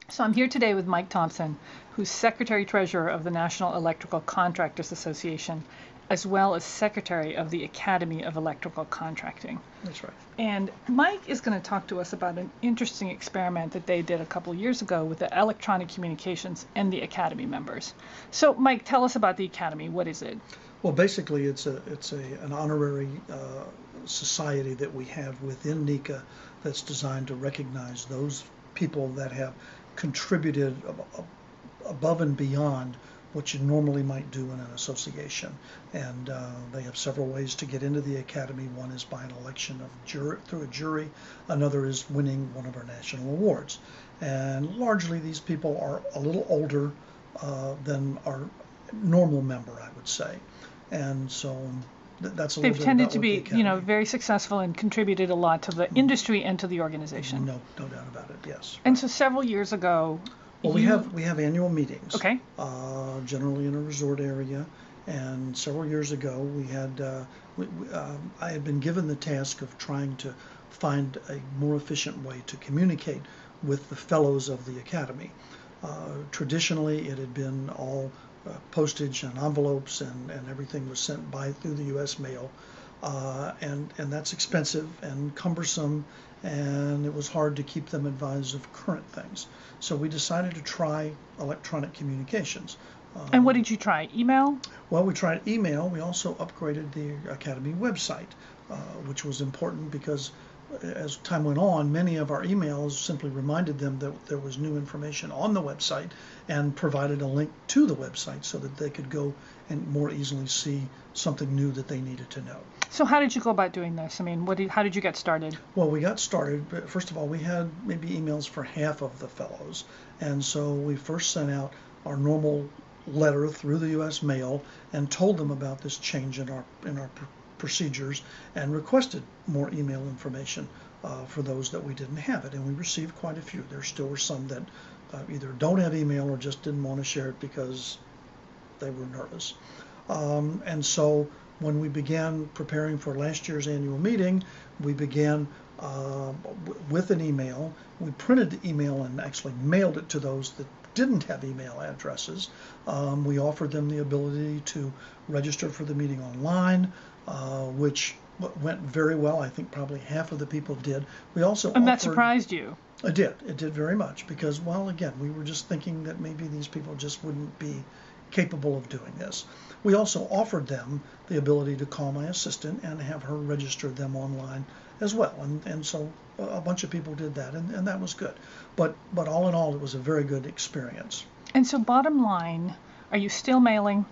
So I'm here today with Mike Thompson, who's Secretary-Treasurer of the National Electrical Contractors Association, as well as Secretary of the Academy of Electrical Contracting. That's right. And Mike is going to talk to us about an interesting experiment that they did a couple of years ago with the electronic communications and the Academy members. So Mike, tell us about the Academy. What is it? Well, basically, it's an honorary society that we have within NECA that's designed to recognize those people that have contributed above and beyond what you normally might do in an association. And they have several ways to get into the Academy. One is by an election of through a jury. Another is winning one of our national awards. And largely these people are a little older than our normal member, I would say. And so that's a little bit. They've tended to be, very successful and contributed a lot to the industry and to the organization. No doubt about it. Yes. And so several years ago. Well, we have annual meetings. Okay. Generally in a resort area, and several years ago we had I had been given the task of trying to find a more efficient way to communicate with the fellows of the Academy. Traditionally, it had been all postage and envelopes, and everything was sent through the U.S. mail, and that's expensive and cumbersome, and it was hard to keep them advised of current things. So we decided to try electronic communications. And what did you try? Email? Well, we tried email. We also upgraded the Academy website, which was important because as time went on, many of our emails simply reminded them that there was new information on the website and provided a link to the website so that they could go and more easily see something new that they needed to know. So how did you go about doing this? I mean, how did you get started? Well, we got started, but first of all, we had maybe emails for half of the fellows. And so we first sent out our normal letter through the U.S. mail and told them about this change in our procedures and requested more email information for those that we didn't have it. And we received quite a few. There still were some that either don't have email or just didn't want to share it because they were nervous. And so when we began preparing for last year's annual meeting, we began with an email. We printed the email and actually mailed it to those that didn't have email addresses. We offered them the ability to register for the meeting online, which went very well. I think probably half of the people did. We also And that surprised you? It did. It did very much because, well, again, we were just thinking that maybe these people just wouldn't be capable of doing this. We also offered them the ability to call my assistant and have her register them online as well. And so a bunch of people did that, and that was good. But all in all, it was a very good experience. And so bottom line, are you still mailing?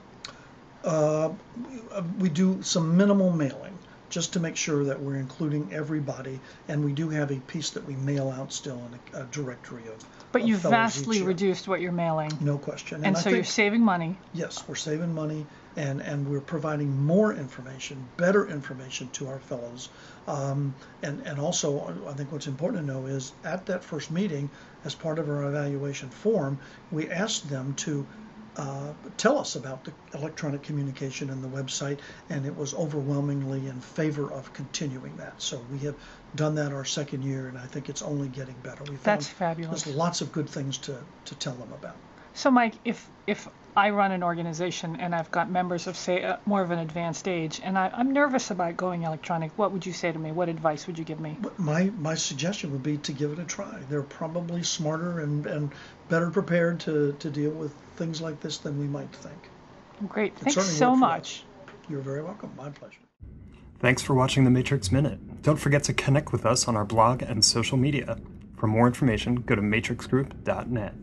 We do some minimal mailing just to make sure that we're including everybody, and we do have a piece that we mail out still in a directory of. But you've vastly reduced what you're mailing. No question. And so you're saving money. Yes, we're saving money, and we're providing more information, better information to our fellows. And also, I think what's important to know is at that first meeting, as part of our evaluation form, we asked them to tell us about the electronic communication and the website, and it was overwhelmingly in favor of continuing that. So we have done that our second year, and I think it's only getting better. That's fabulous. There's lots of good things to tell them about. So Mike, if I run an organization and I've got members of, say, more of an advanced age, and I'm nervous about going electronic, what would you say to me? What advice would you give me? My suggestion would be to give it a try. They're probably smarter and better prepared to deal with things like this than we might think. Great. Thanks so much. You're very welcome. My pleasure. Thanks for watching the Matrix Minute. Don't forget to connect with us on our blog and social media. For more information, go to matrixgroup.net.